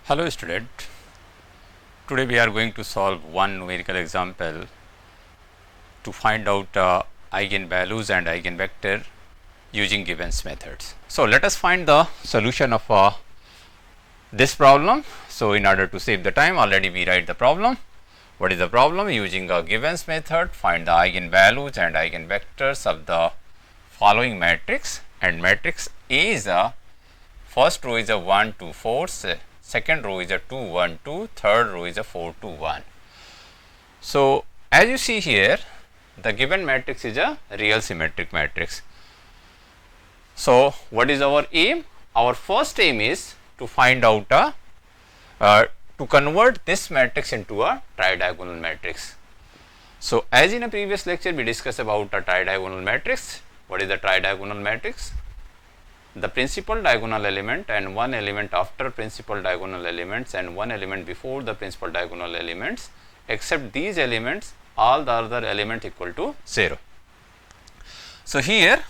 Hello student, today we are going to solve one numerical example to find out eigenvalues and eigenvector using givens methods. So let us find the solution of this problem. So in order to save the time, already we write the problem. What is the problem? Using a givens method, find the eigenvalues and eigenvectors of the following matrix, and matrix A is a first row is a 1 2 4, second row is a 2 1 2, third row is a 4 2 1. So as you see here, the given matrix is a real symmetric matrix. So what is our aim? Our first aim is to find out to convert this matrix into a tridiagonal matrix. So as in a previous lecture we discussed about a tridiagonal matrix. What is the tridiagonal matrix? The principal diagonal element and one element after principal diagonal elements and one element before the principal diagonal elements, except these elements all the other elements equal to 0. So here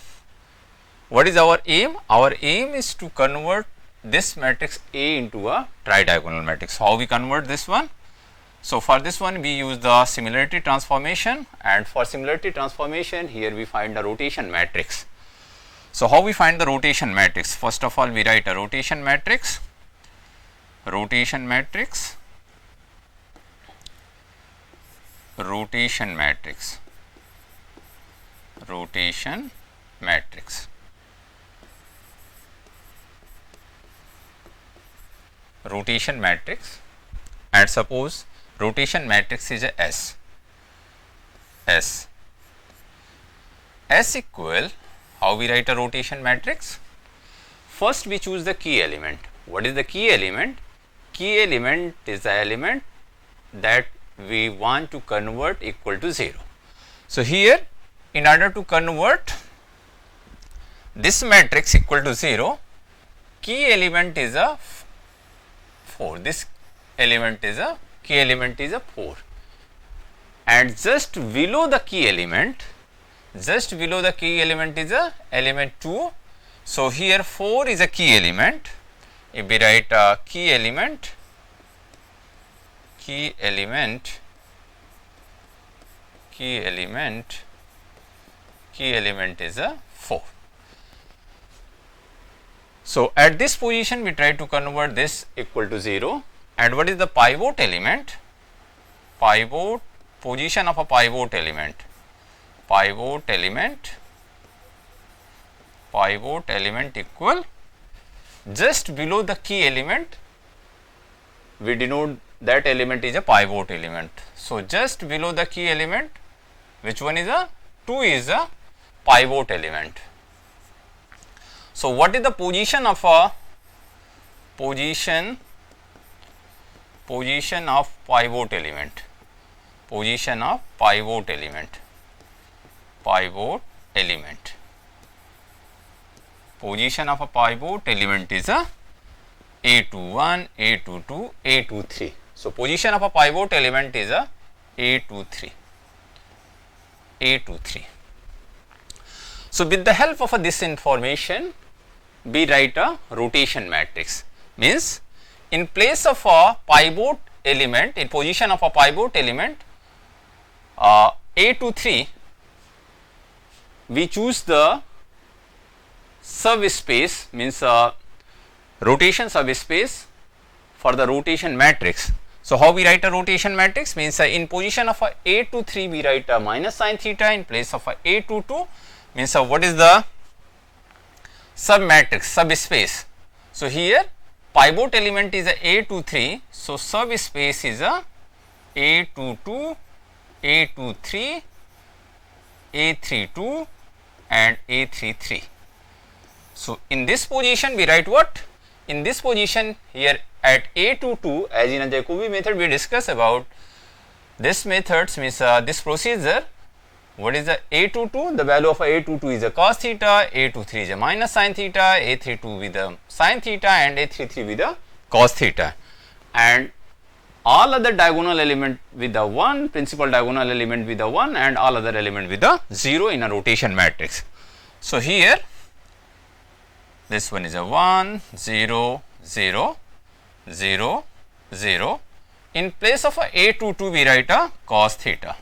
what is our aim? Our aim is to convert this matrix A into a tridiagonal matrix. How we convert this one? So for this one we use the similarity transformation, and for similarity transformation here we find a rotation matrix. So how we find the rotation matrix? First of all we write a rotation matrix, rotation matrix, rotation matrix, rotation matrix. Rotation matrix, and suppose rotation matrix is a S. S equal, how we write a rotation matrix? First we choose the key element. What is the key element? Key element is the element that we want to convert equal to 0. So here in order to convert this matrix equal to 0, key element is a 4. This element is a key element is a 4, and just below the key element, is a element 2. So here 4 is a key element. If we write a key element is a 4. So at this position we try to convert this equal to 0. And what is the pivot element? Position of a pivot element. Pivot element equal, just below the key element we denote that element is a pivot element. So just below the key element, which one is a 2 is a pivot element. So what is the position of a position of pivot element? Position of pivot element. Position of a pivot element is a A21, A22, A23. So position of a pivot element is a A23. So with the help of this information we write a rotation matrix. Means in place of a pivot element, in position of a pivot element A23, we choose the subspace, means rotation subspace for the rotation matrix. So how we write a rotation matrix? Means in position of a A23 we write a minus sin theta, in place of a A22 means what is the submatrix, subspace. So here pivot element is a A23, so subspace is a A22, A23, A32 and A33. So in this position we write what? In this position here at A22, as in a Jacobi method we discuss about this methods, means this procedure. What is the A22? The value of A22 is a cos theta, A23 is a minus sin theta, A32 with a sin theta and A33 with a cos theta, and all other diagonal element with the 1, principal diagonal element with the 1 and all other element with the 0 in a rotation matrix. So here this one is a 1 0 0 0 0. In place of a A22 we write a cos theta.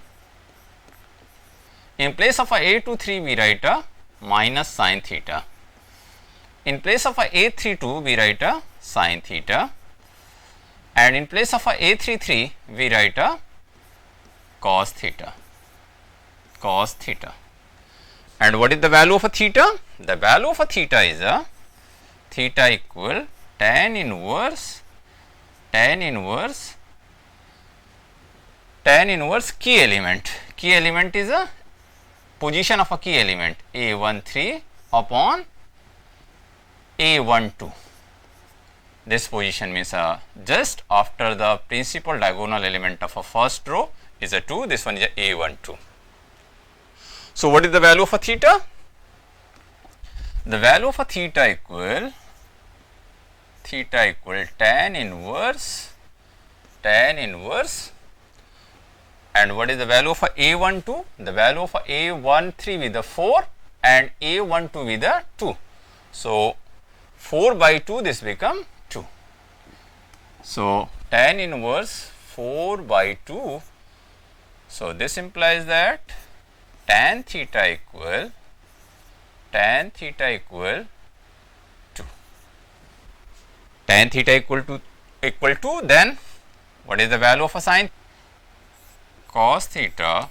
In place of a A23 we write a minus sin theta. In place of a A32 we write a sin theta, and in place of a A33 we write a cos theta. Cos theta. And what is the value of a theta? The value of a theta is a theta equal tan inverse key element. Key element is a position of a key element A13 upon A12. This position means just after the principal diagonal element of a first row is a 2, this one is a A12. So, what is the value of a theta? The value of a theta equal tan inverse, and what is the value of a A12? The value of a A13 with the 4 and A12 with the 2. So, 4 by 2 this become 2. So, tan inverse 4 by 2. So, this implies that tan theta equal 2. Tan theta equal to, then what is the value of a sin? Cos theta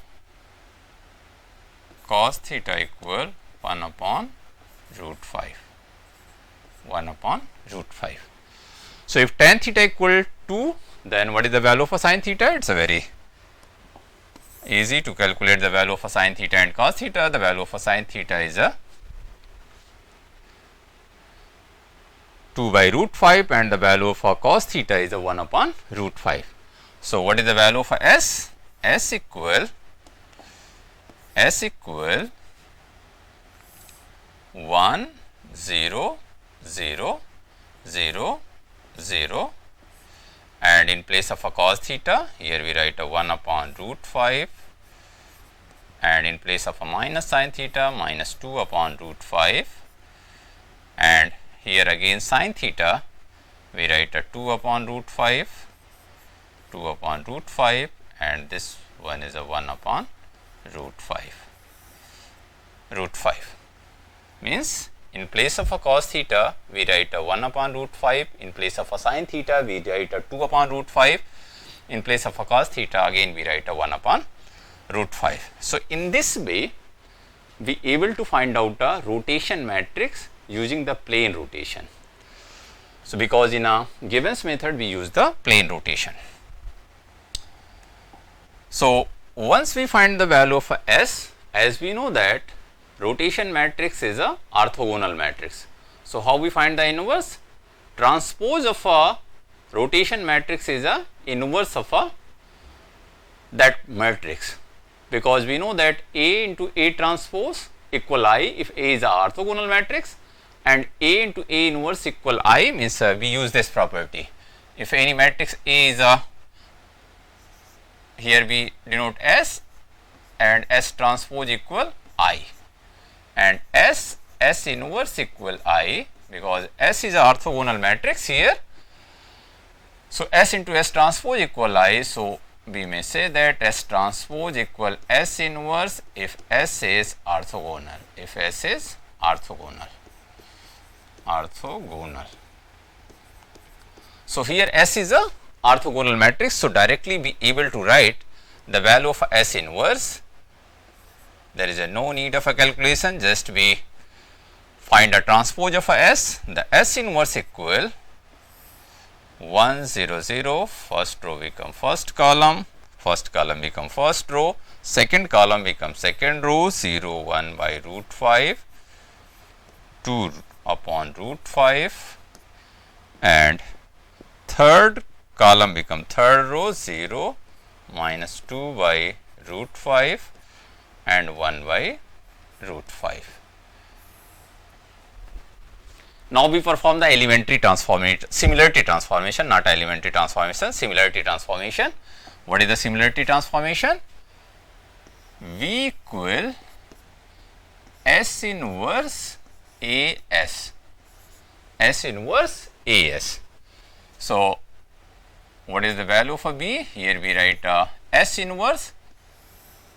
equal 1 upon root 5. 1 upon root 5. So, if tan theta equal 2, then what is the value of a sin theta? It is a very easy to calculate the value of a sin theta and cos theta. The value of a sin theta is a 2 by root 5 and the value of a cos theta is a 1 upon root 5. So, what is the value of a s? S equal 1 0 0 0 0, and in place of a cos theta here we write a 1 upon root 5, and in place of a minus sin theta minus 2 upon root 5, and here again sin theta we write a 2 upon root 5, and this one is a 1 upon root 5. Means in place of a cos theta we write a 1 upon root 5, in place of a sin theta we write a 2 upon root 5, in place of a cos theta again we write a 1 upon root 5. So, in this way we able to find out a rotation matrix using the plane rotation. So, because in a Gibbons method we use the plane rotation. So, once we find the value of a S, as we know that rotation matrix is a orthogonal matrix. So, how we find the inverse? Transpose of a rotation matrix is a inverse of a that matrix, because we know that A into A transpose equal I if A is a orthogonal matrix, and A into A inverse equal I means we use this property. If any matrix A is a, here we denote S, and S transpose equal I, and S inverse equal I, because S is a orthogonal matrix here. So, S into S transpose equal I. So, we may say that S transpose equal S inverse if S is orthogonal, if S is orthogonal. So, here S is a orthogonal matrix. So, directly be able to write the value of S inverse. There is no need of a calculation, just we find a transpose of a S. The S inverse equal 1 0 0, first row become first column become first row, second column become second row, 0 1 by root 5, 2 upon root 5, and third column become third row, 0 minus 2 by root 5 and 1 by root 5. Now, we perform the elementary transformation, similarity transformation, not elementary transformation, similarity transformation. What is the similarity transformation? V equal S inverse AS, S inverse AS. So, What is the value for B? Here we write S inverse.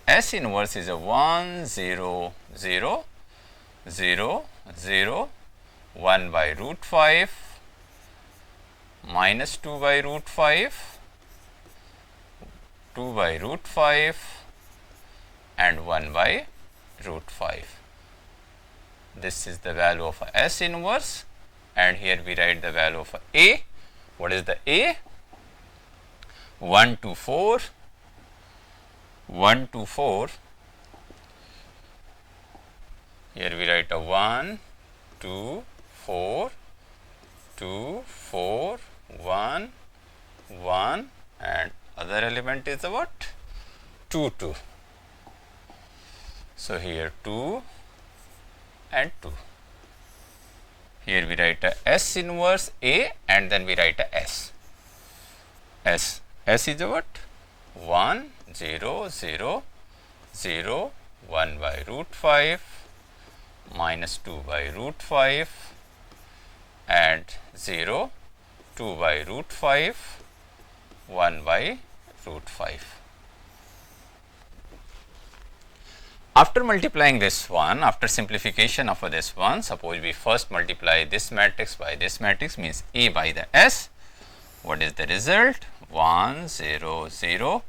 S inverse is a 1 0 0 0 0 1 by root 5 minus 2 by root 5 2 by root 5 and 1 by root 5. This is the value of S inverse, and here we write the value of A. What is the A? 1 to 4, 1 to 4. Here we write a 1, 2, 4, 2, 4, 1, 1, and other element is a what? 2, 2. So, here 2 and 2. Here we write a S inverse A and then we write a S. S. S is a what? 1, 0, 0, 0, 1 by root 5 minus 2 by root 5 and 0, 2 by root 5, 1 by root 5. After multiplying this one, after simplification of this one, suppose we first multiply this matrix by this matrix, means A by the S. What is the result? 1 0 0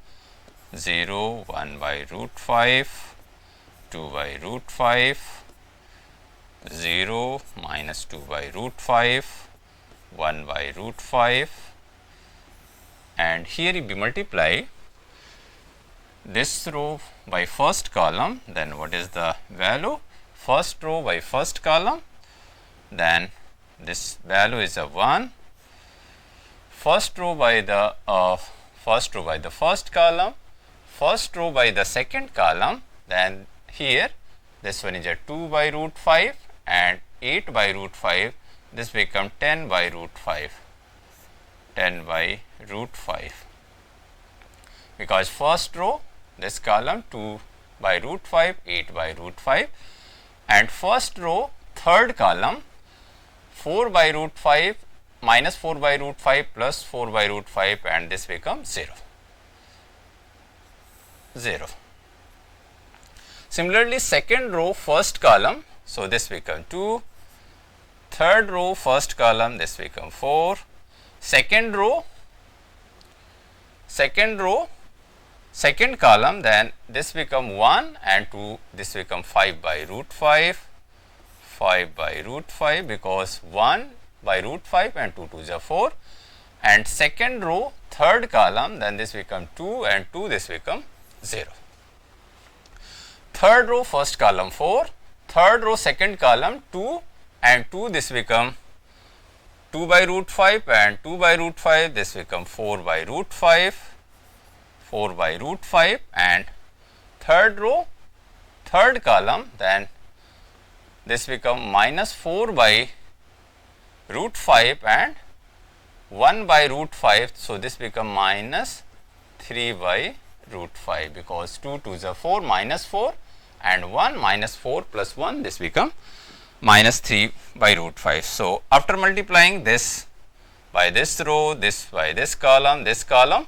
0 1 by root 5, 2 by root 5, 0 minus 2 by root 5, 1 by root 5, and here if we multiply this row by first column, then what is the value? First row by first column, then this value is a 1. First row by the first column, first row by the second column, then here this one is a 2 by root 5 and 8 by root 5, this become 10 by root 5, 10 by root 5, because first row this column 2 by root 5, 8 by root 5, and first row third column 4 by root 5 minus 4 by root 5 plus 4 by root 5, and this becomes 0. 0. Similarly, second row first column, so this become 2, third row first column, this become 4, second row second column, then this become 1 and 2, this become 5 by root 5, 5 by root 5, because 1 by root 5 and 2 2s are 4, and second row third column, then this become 2 and 2, this become 0. Third row first column 4, third row second column 2 and 2, this become 2 by root 5 and 2 by root 5, this become 4 by root 5, 4 by root 5, and third row third column, then this become minus 4 by root 5 and 1 by root 5, so this become minus 3 by root 5, because 2 2s are 4, minus 4 and 1 minus 4 plus 1, this become minus 3 by root 5. So, after multiplying this by this row, this by this column,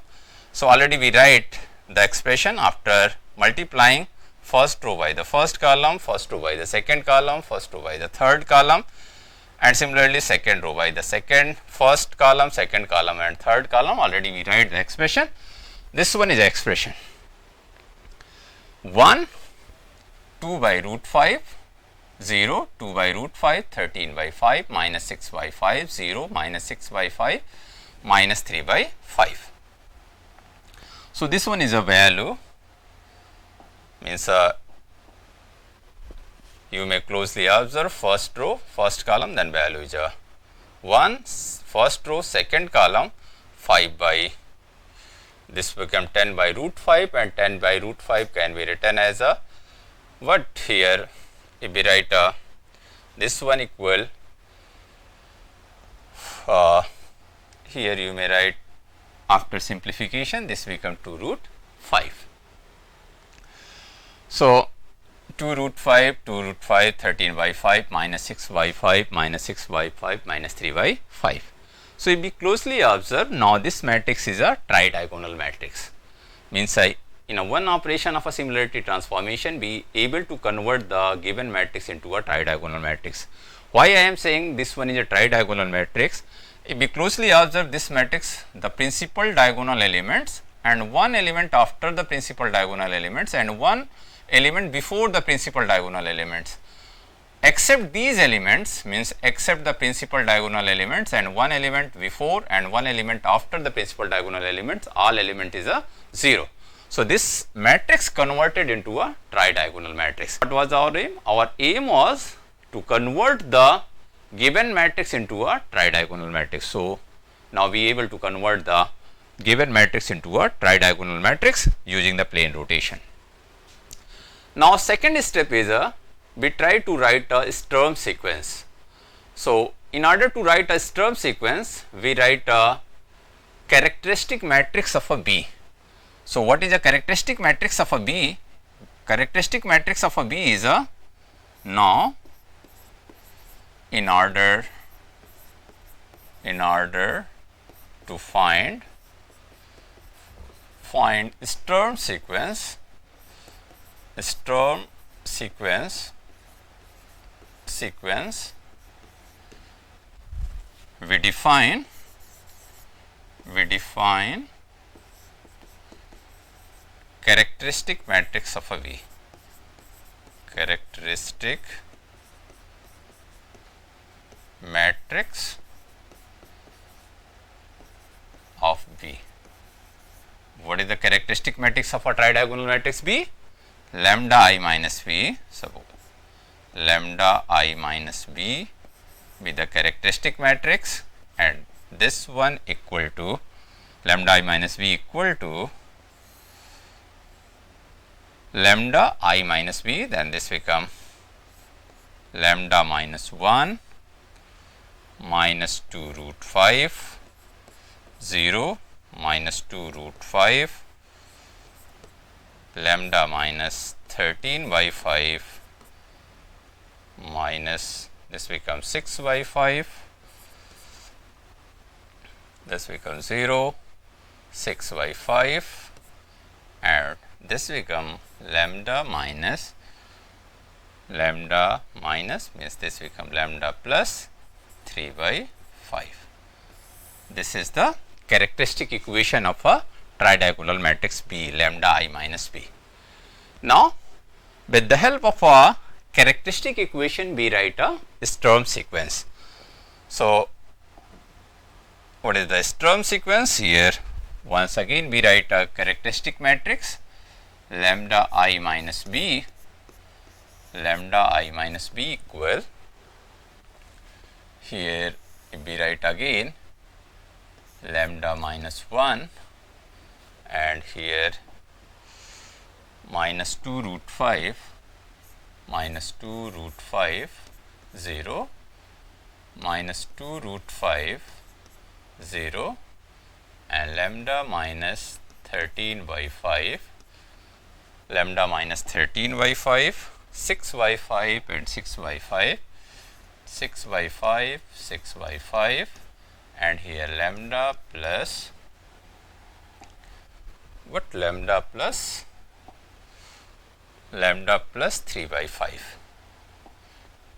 so already we write the expression after multiplying first row by the first column, first row by the second column, first row by the third column, and similarly second row by the first column, second column and third column, already we write the expression. This one is the expression 1 2 by root 5, 0, 2 by root 5, 13 by 5, minus 6 by 5, 0, minus 6 by 5, minus 3 by 5. So, this one is a value, means you may closely observe first row first column, then value is a 1, first row second column 5 by, this become 10 by root 5, and 10 by root 5 can be written as a what here, if we write this one equal, here you may write after simplification this become 2 root 5. So, 2 root 5, 13 by 5, minus 6 by 5, minus 6 by 5, minus 3 by 5. So, if we closely observe, now this matrix is a tridiagonal matrix, means in a one operation of a similarity transformation, be able to convert the given matrix into a tridiagonal matrix. Why I am saying this one is a tridiagonal matrix? If we closely observe this matrix, the principal diagonal elements and one element after the principal diagonal elements and one element before the principal diagonal elements, except these elements, means except the principal diagonal elements and one element before and one element after the principal diagonal elements, all element is a 0. So, this matrix converted into a tridiagonal matrix. What was our aim? Our aim was to convert the given matrix into a tridiagonal matrix. So, now we are able to convert the given matrix into a tridiagonal matrix using the plane rotation. Now, second step is we try to write a Sturm sequence. So, in order to write a Sturm sequence, we write a characteristic matrix of a B. So, what is a characteristic matrix of a B? Characteristic matrix of a B is a, now in order to find Sturm sequence, we define characteristic matrix of a V. Characteristic matrix of B. What is the characteristic matrix of a tridiagonal matrix B? Lambda I minus B. Suppose lambda I minus B be the characteristic matrix, and this one equal to lambda I minus B equal to lambda I minus B, then this become lambda minus 1 minus 2 root 5 0 minus 2 root 5 lambda minus 13 by 5 minus this becomes 6 by 5, this becomes 0, 6 by 5, and this become lambda minus means this become lambda plus 3 by 5. This is the characteristic equation of a tridiagonal matrix B, lambda I minus B. Now, with the help of a characteristic equation, we write a Sturm sequence. So, what is the Sturm sequence? Here once again we write a characteristic matrix lambda I minus B equal, here if we write again lambda minus 1 and here minus 2 root 5 0 minus 2 root 5 0 and lambda minus 13 by 5 6 by 5 and 6 by 5 6 by 5 6 by 5 and here lambda plus what lambda plus 3 by 5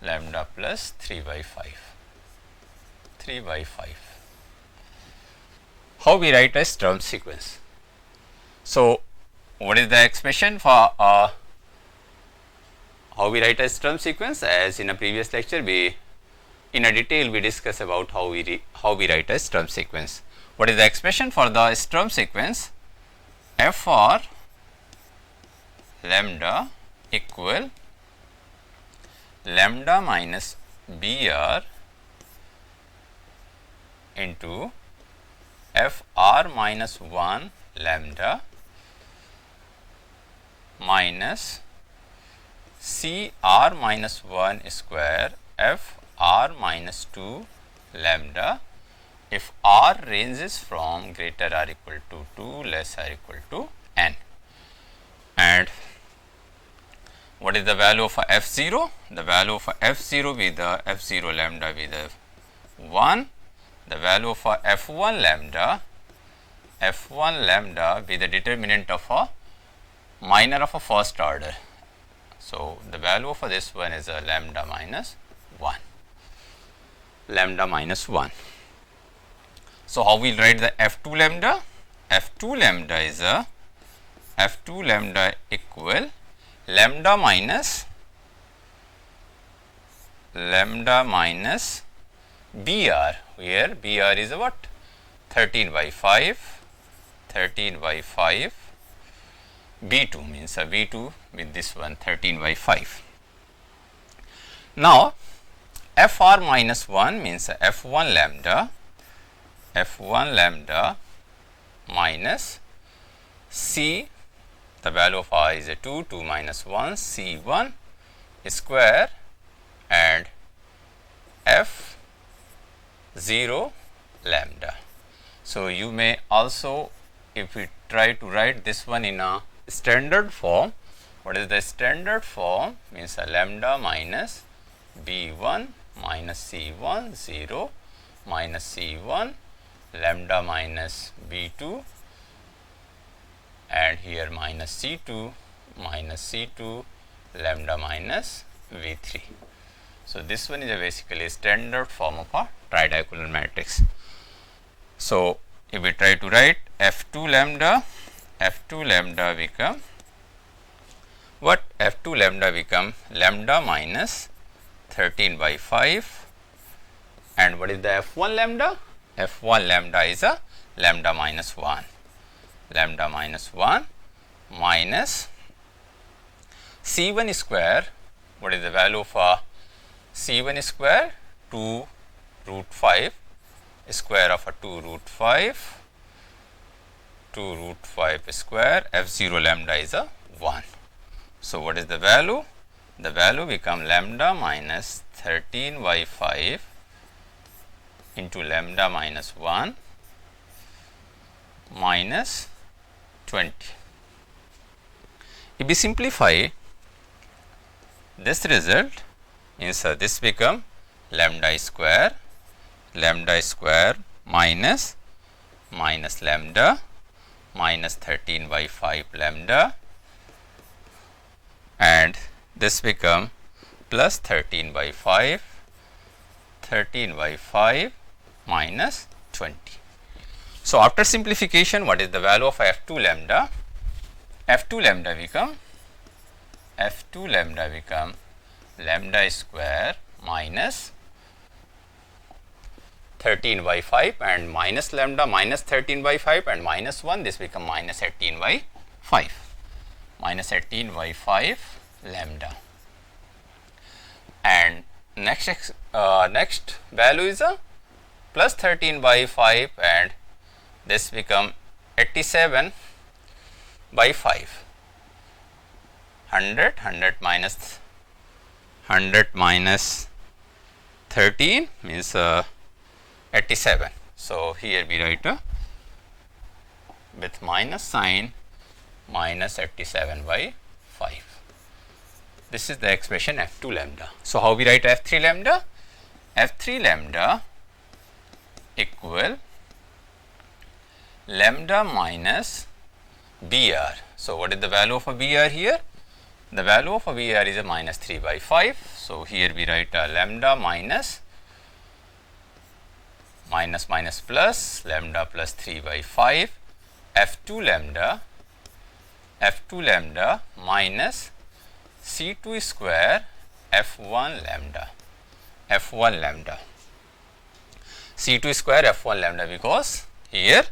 lambda plus 3 by 5. How we write a Sturm sequence? So, what is the expression for how we write a Sturm sequence? As in a previous lecture, we in a detail we discuss about how we write a Sturm sequence. What is the expression for the Sturm sequence? F for lambda equal lambda minus BR into Fr minus 1 lambda minus Cr minus 1 square Fr minus 2 lambda if R ranges from greater or equal to 2 less or equal to n. And what is the value of F0? The value of F0 with the F0 lambda with the 1 the value of a f1 lambda be the determinant of a minor of a first order. So, the value of this one is a lambda minus 1, lambda minus 1. So, how we will write the f2 lambda? f2 lambda is a f2 lambda equal lambda minus br, where br is a what? 13 by 5, b2 means a v2 with this one 13 by 5. Now, fr minus 1 means a f1 lambda minus c, the value of r is a 2 minus 1, c1 square and f0 lambda. So, you may also, if we try to write this one in a standard form, what is the standard form? Means a lambda minus b1 minus c1 0 minus c1 lambda minus b2 and here minus c2 lambda minus v3. So, this one is a basically standard form of a tridiagonal matrix. So, if we try to write f2 lambda become what? f2 lambda become lambda minus 13 by 5 and what is the f1 lambda? f1 lambda is a lambda minus 1 minus c1 square. What is the value of c1 square? 2 root 5 square of a 2 root 5 square, f0 lambda is a 1. So, what is the value? The value become lambda minus 13 by 5 into lambda minus 1 minus 20. If we simplify this result, means this become lambda square minus lambda minus 13 by 5 lambda and this become plus 13 by 5 minus 20. So, after simplification, what is the value of f2 lambda? f2 lambda become lambda square minus 13 by 5 and minus lambda minus 13 by 5 and minus 1, this become minus 18 by 5 lambda and next value is a plus 13 by 5 and this become 87 by 5. 100 minus 13 means 87. So, here we write with minus sign minus 87 by 5. This is the expression f2 lambda. So, how we write f3 lambda? f3 lambda equal lambda minus br. So, what is the value of a br here? The value of a br is a minus 3 by 5. So, here we write a lambda minus plus lambda plus 3 by 5 f2 lambda minus c2 square f1 lambda c2 square f1 lambda, because here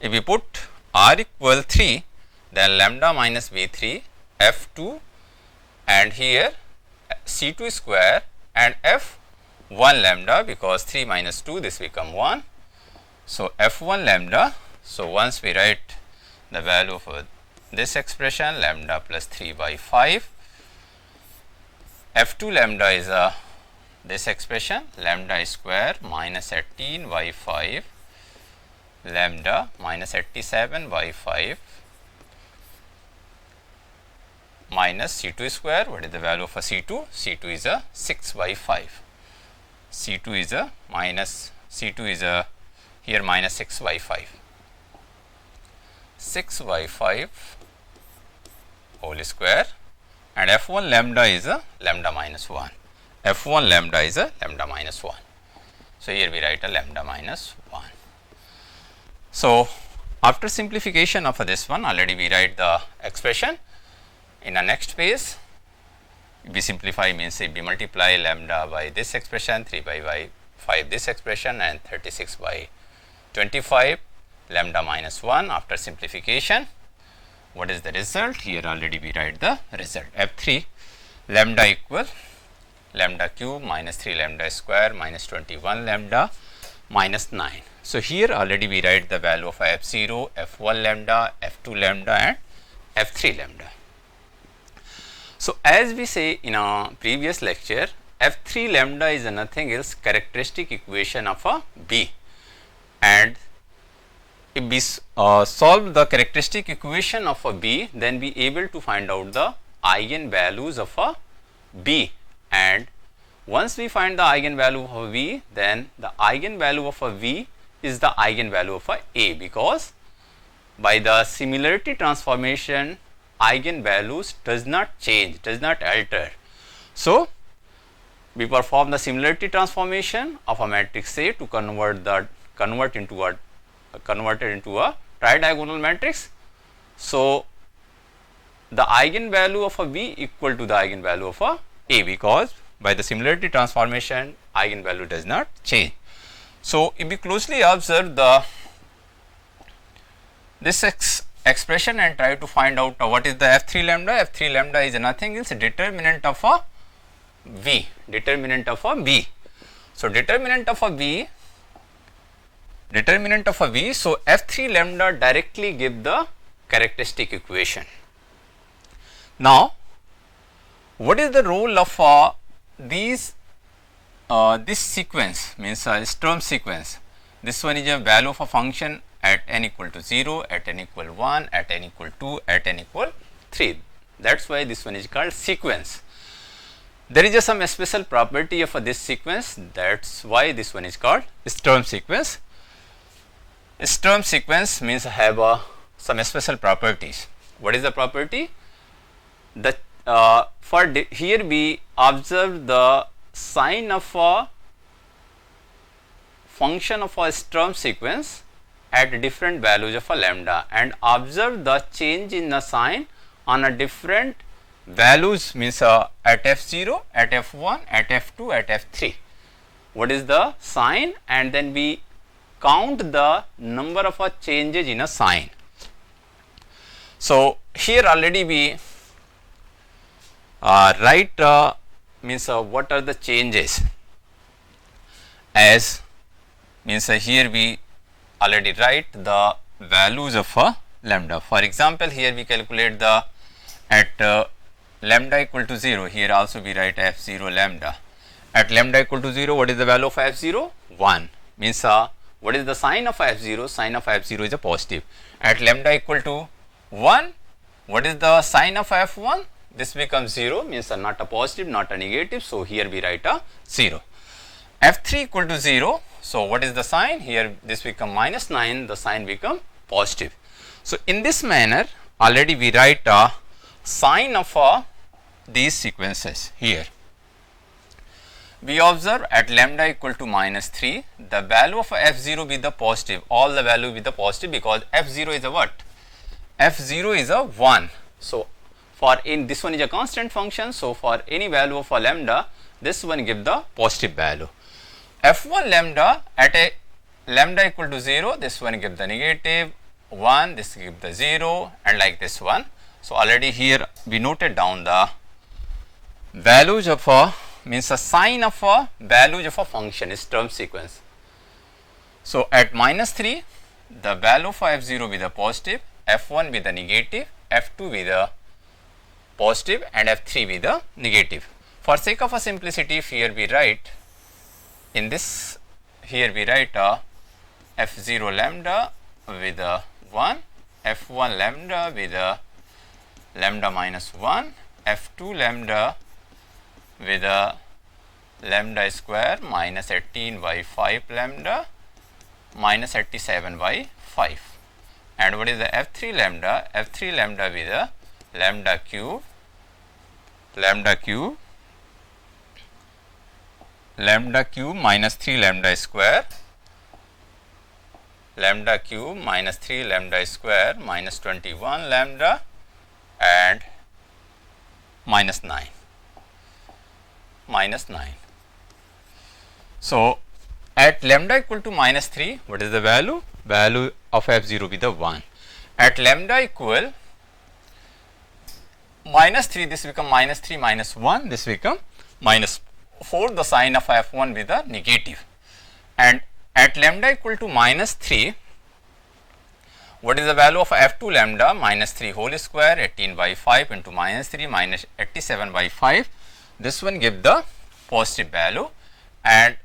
if we put r equal 3 then lambda minus v3 f2 and here c2 square and f1 lambda, because 3 minus 2 this become 1. So, f1 lambda. So, once we write the value of this expression lambda plus 3 by 5, f2 lambda is this expression lambda square minus 18 by 5 lambda minus 87 by 5 minus c2 square. What is the value of a c2? c2 is a 6 by 5. c2 is a here minus 6 by 5. 6 by 5 whole square, and f1 lambda is a lambda minus 1. f1 lambda is a lambda minus 1. So, here we write a lambda minus 1. So, after simplification of this one, already we write the expression. In the next phase, we simplify means if we multiply lambda by this expression, 3 by 5 this expression, and 36 by 25 lambda minus 1 after simplification. What is the result? Here already we write the result. F3 lambda equal lambda cube minus 3 lambda square minus 21 lambda minus 9. So, here already we write the value of f0, f1 lambda, f2 lambda and f3 lambda. So, as we say in a previous lecture, f3 lambda is nothing else characteristic equation of a B, and if we solve the characteristic equation of a B, then we able to find out the eigenvalues of a B, and once we find the eigenvalue of a V, then the eigenvalue of a V is the eigenvalue of a because by the similarity transformation eigenvalues does not change, does not alter. So, we perform the similarity transformation of a matrix A to converted into a tridiagonal matrix. So, the eigenvalue of a V equal to the eigenvalue of a because by the similarity transformation eigenvalue does not change. So, if we closely observe this expression and try to find out what is the f3 lambda. F3 lambda is nothing else determinant of a V, determinant of a B. So, determinant of a V, so f3 lambda directly give the characteristic equation. Now, what is the role of this sequence means Sturm sequence? This one is a value of a function at n equal to 0, at n equal 1, at n equal 2, at n equal 3. That is why this one is called sequence. There is some special property of this sequence, that is why this one is called Sturm sequence. Sturm sequence means have some special properties. What is the property? The here we observe the sign of a function of a Sturm sequence at different values of a lambda, and observe the change in the sign on a different values means at f0, at f1, at f2, at f3. What is the sign? And then we count the number of changes in a sign. So, here already we write means what are the changes, as means here we already write the values of a lambda. For example, here we calculate the at lambda equal to 0, here also we write f0 lambda. At lambda equal to 0, what is the value of f0? 1, means what is the sign of f0? Sign of f0 is a positive. At lambda equal to 1, what is the sign of f1? This becomes 0, means not a positive, not a negative. So, here we write a 0. f3 equal to 0. So, what is the sign? Here this become minus 9, the sign become positive. So, in this manner already we write a sign of these sequences here. We observe at lambda equal to minus 3, the value of f0 with the positive, all the value with the positive, because f0 is a what? f0 is a 1. So, for in this one is a constant function. So, for any value of a lambda, this one give the positive value. f1 lambda at a lambda equal to 0, this one give the negative 1, this give the 0, and like this one. So, already here we noted down the values of a means a sign of a values of a function is Sturm sequence. So, at minus 3, the value of f0 with a positive, f1 with a negative, f2 with a positive, and f3 with a negative. For sake of a simplicity, here we write in this, here we write a f0 lambda with a 1, f1 lambda with a lambda minus 1, f2 lambda with a lambda square minus 18 by 5 lambda minus 87 by 5. And what is the F3 lambda? F3 lambda with the lambda cube minus 3 lambda square, lambda cube minus 3 lambda square minus 21 lambda and minus 9. So, at lambda equal to minus 3, what is the value? Value of F0 be the 1. At lambda equal minus 3, this become minus 3 minus 1, this become minus 4, the sign of F1 with the negative. And at lambda equal to minus 3, what is the value of F2 lambda? Minus 3 whole square, 18 by 5 into minus 3 minus 87 by 5. This one give the positive value. And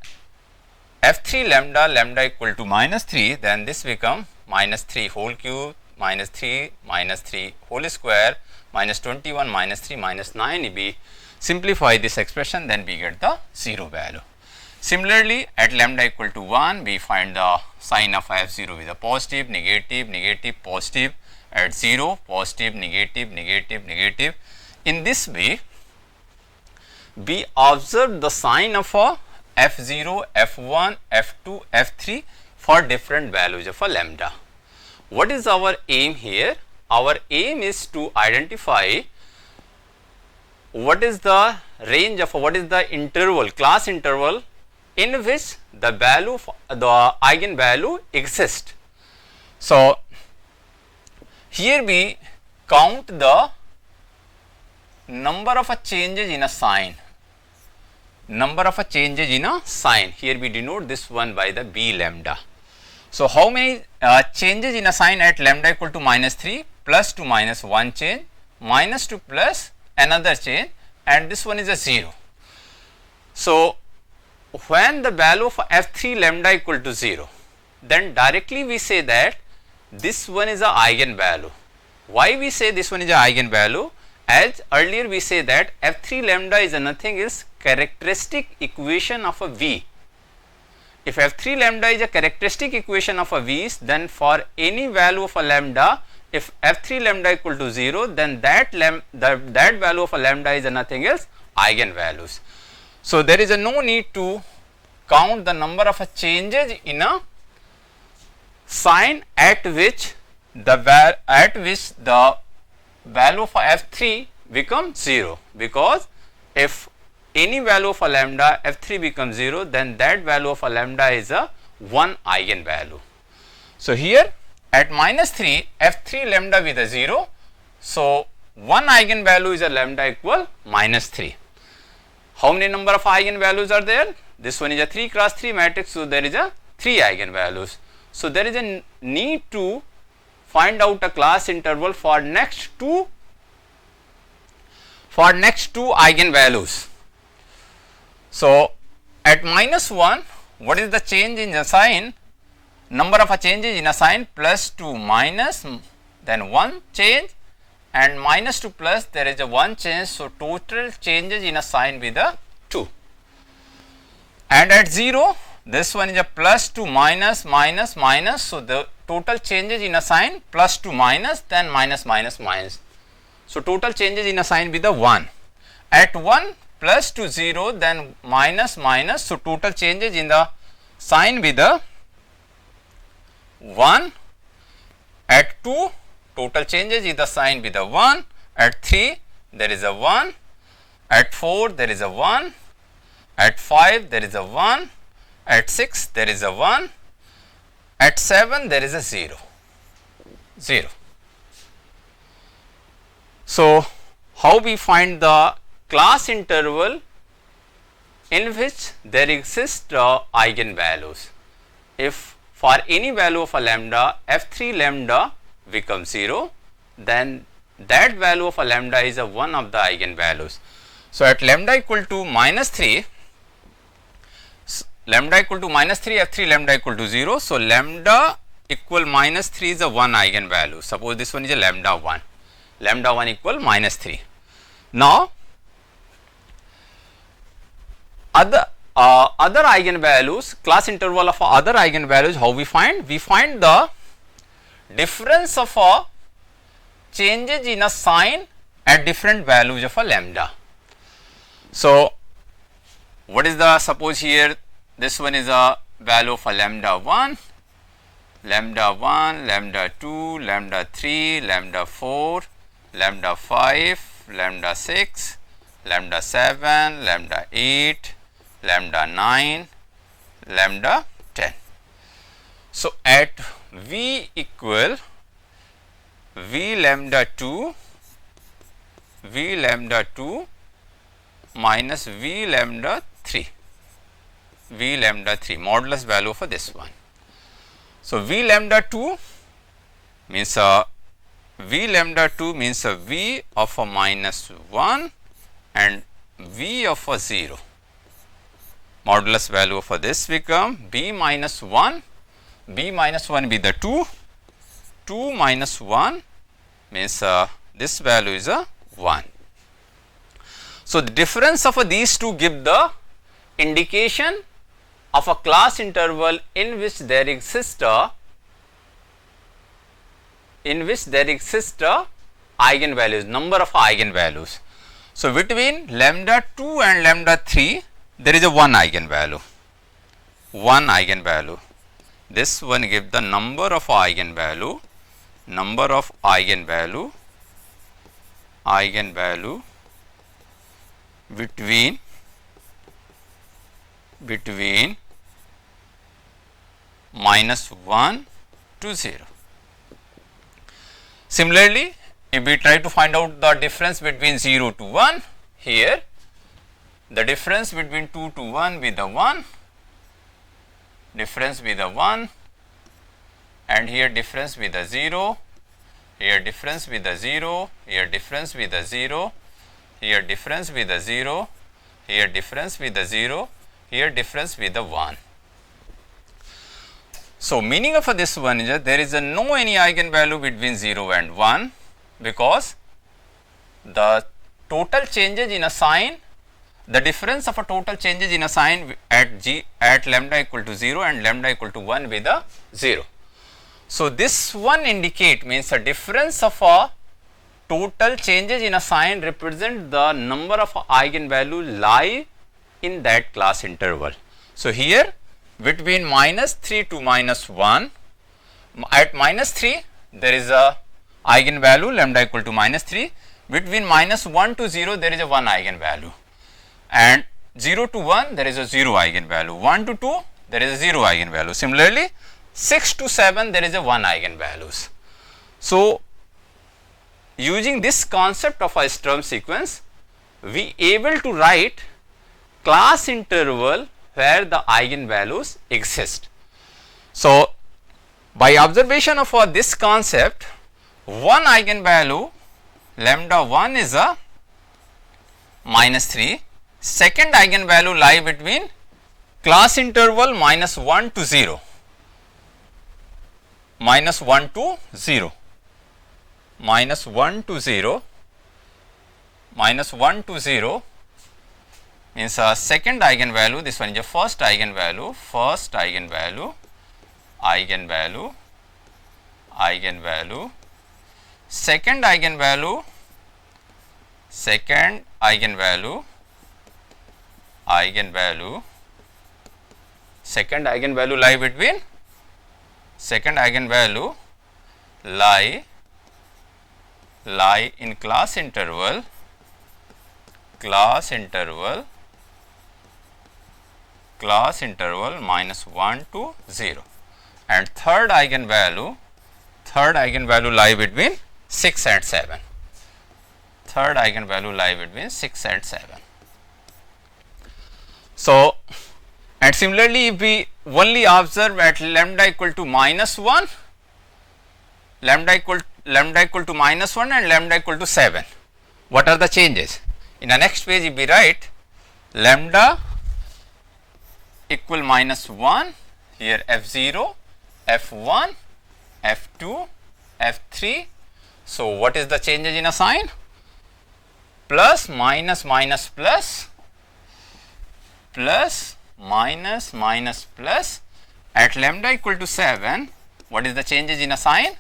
F3 lambda equal to minus 3, then this become minus 3 whole cube minus 3 whole square minus 21 minus 3 minus 9. We simplify this expression, then we get the 0 value. Similarly, at lambda equal to 1, we find the sign of F0 with a positive, negative, negative, positive. At 0, positive, negative, negative, negative. In this way, we observe the sign of a F0, F1, F2, F3 for different values of a lambda. What is our aim here? Our aim is to identify what is the range of, what is the interval, class interval in which the value of the eigenvalue exists. So, here we count the number of changes in a sign. Here we denote this one by the B lambda. So, how many changes in a sign at lambda equal to minus 3, plus to minus 1 change, minus to plus another change, and this one is a 0. So, when the value of F3 lambda equal to 0, then directly we say that this one is a eigenvalue. Why we say this one is a eigenvalue? As earlier we say that F3 lambda is nothing else characteristic equation of a V. If F3 lambda is a characteristic equation of a V, then for any value of a lambda, if F3 lambda equal to 0, then that value of a lambda is nothing else eigenvalues. So, there is no need to count the number of changes in a sign at which the value of F3 becomes 0, because if any value of a lambda F3 becomes 0, then that value of a lambda is a 1 eigenvalue. So, here at minus 3, F3 lambda with a 0. So, 1 eigenvalue is a lambda equal minus 3. How many number of eigenvalues are there? This one is a 3 cross 3 matrix, so there is a 3 eigenvalues. So, there is a need to find out a class interval for next two eigenvalues. So, at minus 1, what is the change in the sign? Number of changes in a sign, plus to minus, then 1 change, and minus to plus, there is a 1 change. So, total changes in a sign with a 2. And at 0, this one is a plus to minus, minus, minus. So, the total changes in a sign plus to minus, then minus, minus, minus. So, total changes in a sign with a 1. At 1, plus to 0, then minus, minus. So, total changes in the sign with a 1. At 2, total changes in the sign with a 1. At 3, there is a 1. At 4, there is a 1. At 5, there is a 1. At 6, there is a 1. At 7, there is a 0. So, how we find the class interval in which there exist eigenvalues? If for any value of a lambda, F3 lambda becomes 0, then that value of a lambda is a one of the eigenvalues. So, at lambda equal to minus 3, F3 lambda equal to 0. So, lambda equal minus 3 is a 1 eigenvalue. Suppose this one is a lambda 1, lambda 1 equal minus 3. Now, other eigenvalues, class interval of other eigenvalues, how we find? We find the difference of changes in a sign at different values of a lambda. So, what is the, suppose here this one is a value of a lambda 1, lambda 2, lambda 3, lambda 4, lambda 5, lambda 6, lambda 7, lambda 8, lambda 9, lambda 10. So, at v equal v lambda 2 minus v lambda 3, modulus value for this one. So, v lambda 2 means v of a minus 1 and v of a 0. Modulus value for this become b minus 1, b minus 1 be the 2, 2 minus 1 means this value is a 1. So, the difference of these two give the indication of a class interval in which there exists a eigenvalues, number of eigenvalues. So, between lambda 2 and lambda 3 there is a one eigenvalue. This one gives the number of eigenvalue between minus 1 to 0. Similarly, if we try to find out the difference between 0 to 1, here the difference between 2 to 1 be the 1, and here difference be the 0, here difference be the 0, here difference be the 0, here difference be the 0, here difference be the 0, here difference be the 1. So, meaning of this one is that there is no any eigenvalue between 0 and 1, because the total changes in a sign, the difference of a total changes in a sign at lambda equal to 0 and lambda equal to 1 with the 0. So, this one indicate means a difference of a total changes in a sign represent the number of eigenvalue lie in that class interval. So, here between minus 3 to minus 1, at minus 3 there is a eigenvalue lambda equal to minus 3, between minus 1 to 0 there is a 1 eigenvalue, and 0 to 1 there is a 0 eigenvalue, 1 to 2 there is a 0 eigenvalue. Similarly, 6 to 7 there is a 1 eigenvalues. So, using this concept of a Sturm sequence, we able to write class interval where the eigenvalues exist. So, by observation of this concept, one eigenvalue lambda 1 is a minus 3, second eigenvalue lie between class interval minus 1 to 0, minus 1 to 0, minus 1 to 0, minus 1 to 0 means a second eigenvalue, this one is a first eigenvalue, second eigenvalue, second eigenvalue lie between, second eigenvalue lie in class interval minus 1 to 0, and third eigenvalue lie between 6 and 7, So, and similarly, if we only observe at lambda equal to minus 1, lambda equal to minus 1 and lambda equal to 7, what are the changes? In the next page, if we write lambda equal minus 1, here f0, f1, f2, f3. So, what is the changes in a sign? Plus, minus, minus, plus, plus, minus, minus, plus. At lambda equal to 7, what is the changes in a sign?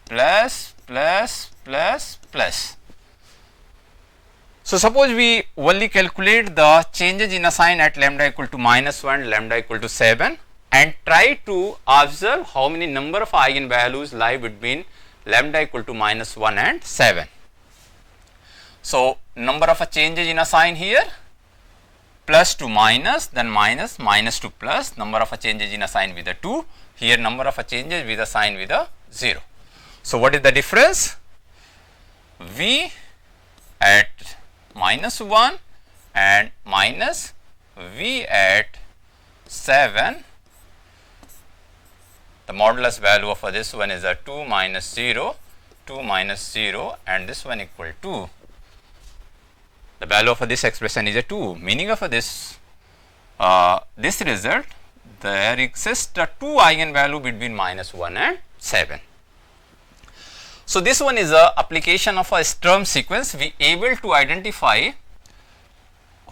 Plus, plus, plus, plus. So, suppose we only calculate the changes in a sign at lambda equal to minus 1, lambda equal to 7, and try to observe how many number of eigenvalues lie between lambda equal to minus 1 and 7. So, number of changes in a sign here, plus to minus, then minus, minus to plus, number of changes in a sign with a 2, here number of changes with a sign with a 0. So, what is the difference? V at minus 1 and minus V at 7. The modulus value of this one is a 2 minus 0, 2 minus 0, and this one equal to, the value of this expression is a 2, meaning of this result, there exists a 2 eigenvalue between minus 1 and 7. So, this one is a application of a Sturm sequence. We able to identify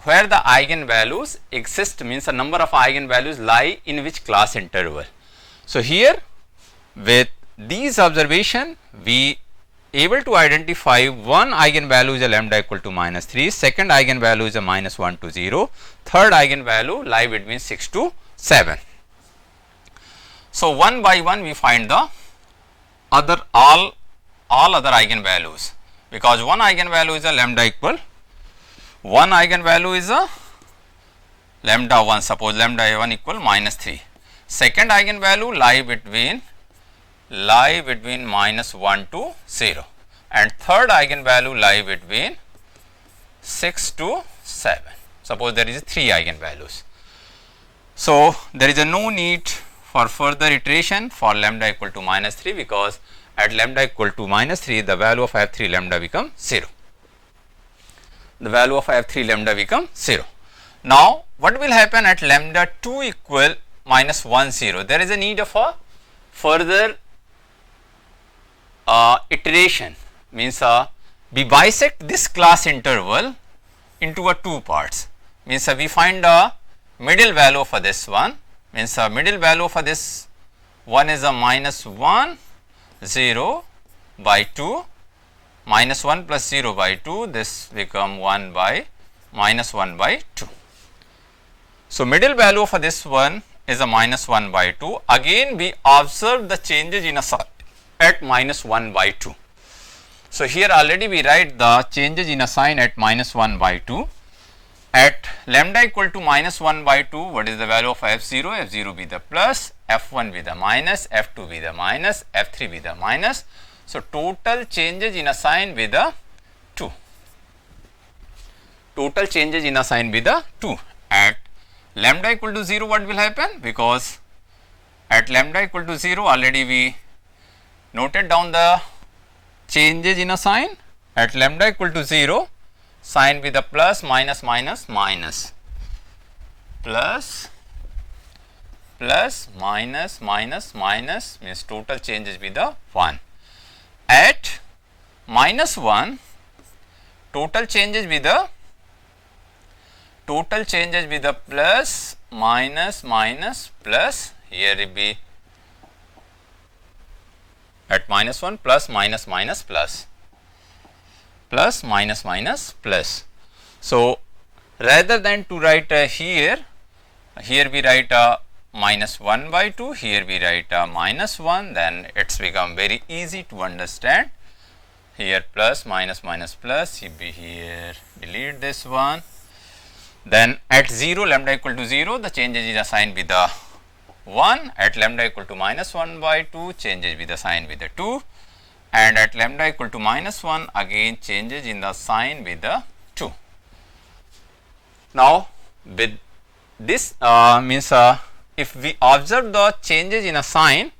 where the eigenvalues exist, means the number of eigenvalues lie in which class interval. So, here with these observation we able to identify one eigenvalue is a lambda equal to minus 3, second eigenvalue is a minus 1 to 0, third eigenvalue lie between 6 to 7. So, one by one we find the other all other eigenvalues, because one eigenvalue is a lambda equal, one eigenvalue is a lambda 1, suppose lambda 1 equal minus 3. Second eigenvalue lie between minus 1 to 0, and third eigenvalue lie between 6 to 7. Suppose there is 3 eigenvalues. So, there is a no need for further iteration for lambda equal to minus 3, because at lambda equal to minus 3 the value of f3 lambda become 0. The value of f3 lambda become 0. Now, what will happen at lambda 2 equal minus 1 0? There is a need of a further iteration, means we bisect this class interval into a 2 parts, means we find a middle value for this one, means middle value for this one is a minus 1 0 by 2, minus 1 plus 0 by 2, this become 1 by minus 1 by 2. So, middle value for this one is a minus 1 by 2. Again we observe the changes in a sign at minus 1 by 2. So, here already we write the changes in a sign at minus 1 by 2. At lambda equal to minus 1 by 2, what is the value of f0? f0 be the plus, f1 be the minus, f2 be the minus, f3 be the minus. So, total changes in a sign with the 2. Total changes in a sign with the 2. At lambda equal to 0, what will happen? Because at lambda equal to 0 already we noted down the changes in a sign. At lambda equal to 0, sign with the plus, minus, minus, minus, plus, plus, minus, minus, minus, means total changes with the 1. At minus 1, total changes with the plus, minus, minus, plus, here it be at minus 1 plus, minus, minus, plus, plus, minus, minus, plus. So, rather than to write here we write minus 1 by 2, here we write minus 1, then it's become very easy to understand. Here plus, minus, minus, plus, you be here, delete this one. Then at 0, lambda equal to 0, the changes is assigned with the 1. At lambda equal to minus 1 by 2, changes with the sign with the 2. And at lambda equal to minus 1, again changes in the sign with the 2. Now, with this means if we observe the changes in a sign,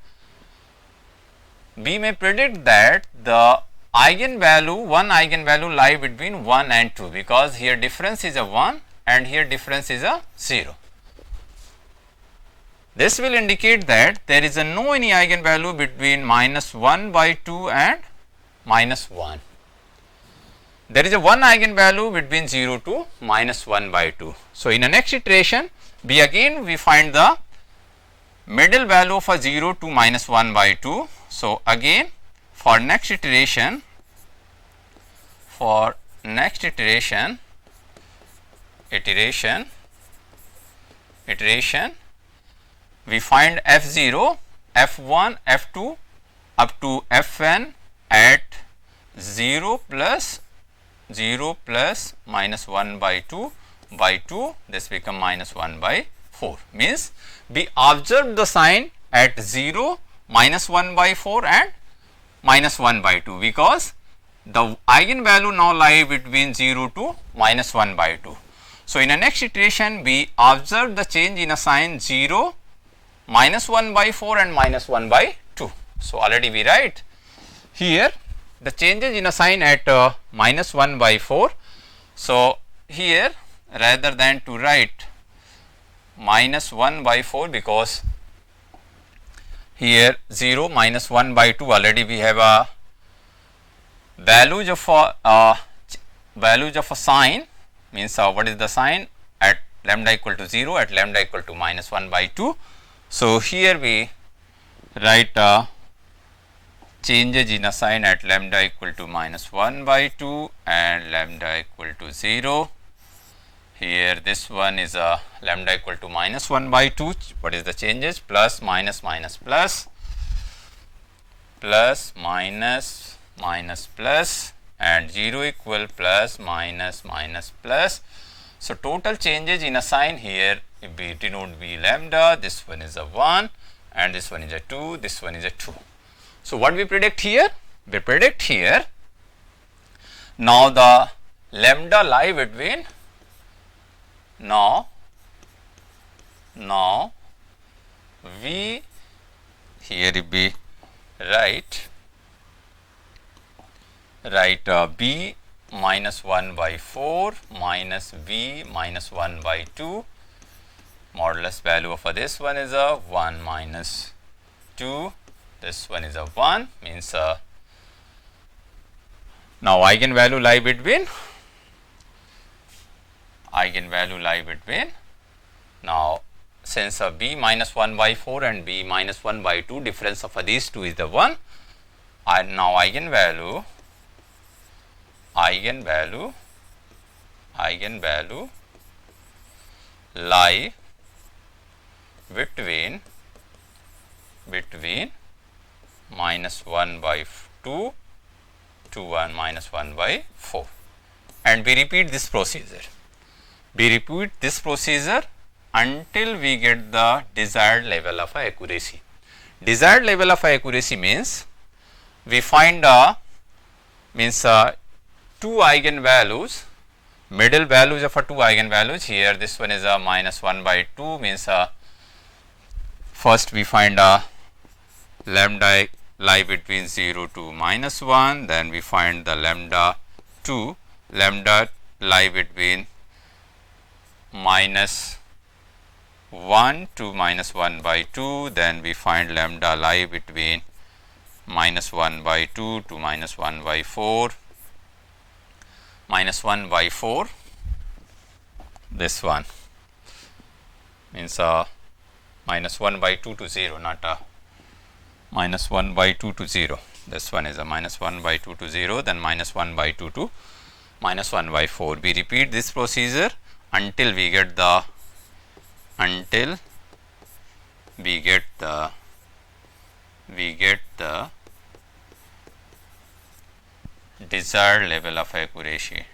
we may predict that the eigenvalue, one eigenvalue lie between 1 and 2, because here difference is a 1 and here difference is a 0. This will indicate that there is a no any eigenvalue between minus 1 by 2 and minus 1. There is a one eigenvalue between 0 to minus 1 by 2. So, in the next iteration B again we find the middle value of a 0 to minus 1 by 2. So, again for next iteration we find f0, f1, f2 up to fn at 0 plus minus 1 by 2 this become minus 1 by 4, means we observe the sign at 0, minus 1 by 4 and minus 1 by 2, because the eigenvalue now lie between 0 to minus 1 by 2. So, in a next iteration we observe the change in a sign 0, minus 1 by 4 and minus 1 by 2. So, already we write here the changes in a sign at minus 1 by 4. So, here rather than to write minus 1 by 4, because here 0 minus 1 by 2 already we have a values of a sign, means what is the sign at lambda equal to 0, at lambda equal to minus 1 by 2. So, here we write changes in a sign at lambda equal to minus 1 by 2 and lambda equal to 0. Here this one is a lambda equal to minus 1 by 2. What is the changes? Plus minus minus plus, plus minus minus plus, and 0 equal plus minus minus plus. So, total changes in a sign here we denote be lambda, this one is a 1 and this one is a 2, this one is a 2. So, what we predict here? We predict here now the lambda lie between now we here we write b minus 1 by 4 minus v minus 1 by 2, modulus value of this one is a 1 minus 2, this one is a 1, means now eigenvalue lie between now since b minus 1 by 4 and b minus 1 by 2, difference of these two is the 1, and now eigenvalue lie between minus 1 by 2 to minus 1 by 4, and we repeat this procedure. Until we get the desired level of accuracy. Desired level of accuracy means we find two eigenvalues, middle values of two eigenvalues. Here this one is a minus 1 by 2, means first we find lambda lie between 0 to minus 1, then we find the lambda lie between minus 1 to minus 1 by 2, then we find lambda lie between minus 1 by 2 to minus 1 by 4, this one means minus 1 by 2 to 0, not minus 1 by 2 to 0, this one is a minus 1 by 2 to 0, then minus 1 by 2 to minus 1 by 4. We repeat this procedure until we get the desired level of accuracy.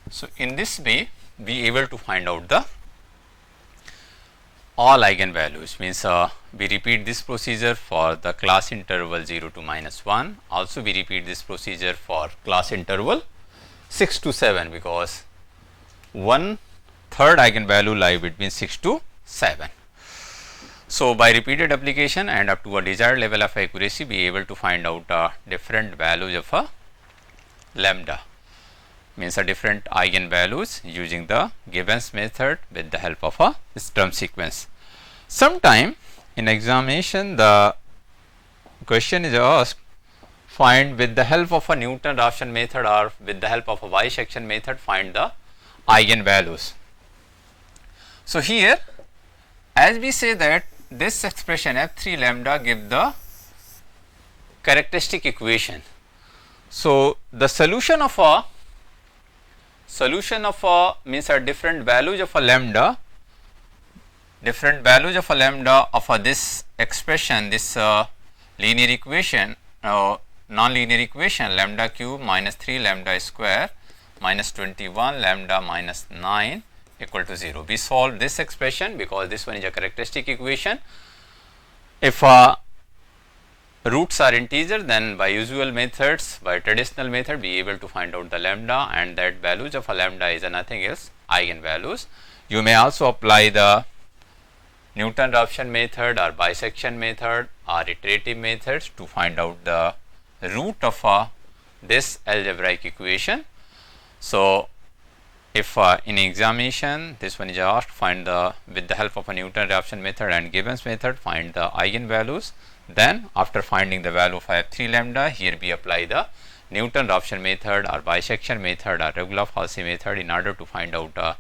So, in this way we able to find out the all eigenvalues, means we repeat this procedure for the class interval 0 to minus 1, also we repeat this procedure for class interval 6 to 7, because 1/3 eigenvalue lie between 6 to 7. So, by repeated application and up to a desired level of accuracy, we able to find out different values of a lambda, means different eigenvalues using the Gibbons method with the help of a term sequence. Sometime in examination question is asked, find with the help of a Newton-Raphson method or with the help of a bisection method, find the eigenvalues. So here, as we say that this expression f3 lambda give the characteristic equation. So the solution of a means a different values of a lambda, of this expression, this linear equation, non-linear equation, lambda cube minus 3 lambda square minus 21 lambda minus 9 equal to 0. We solve this expression because this one is a characteristic equation. If roots are integer, then by usual methods, by traditional method, we able to find out the lambda, and that values of a lambda is nothing else, eigenvalues. You may also apply the Newton-Raphson method or bisection method or iterative methods to find out the root of this algebraic equation. So if in examination this one is asked, find the with the help of a Newton-Raphson method and Gibbons method, find the eigenvalues. Then after finding the value of f3 lambda, here we apply the Newton-Raphson method or bisection method or regular falsi method in order to find out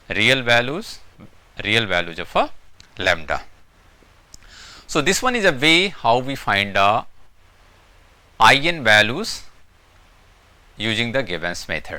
real values of a lambda. So this one is a way how we find eigenvalues using the Gibbons method.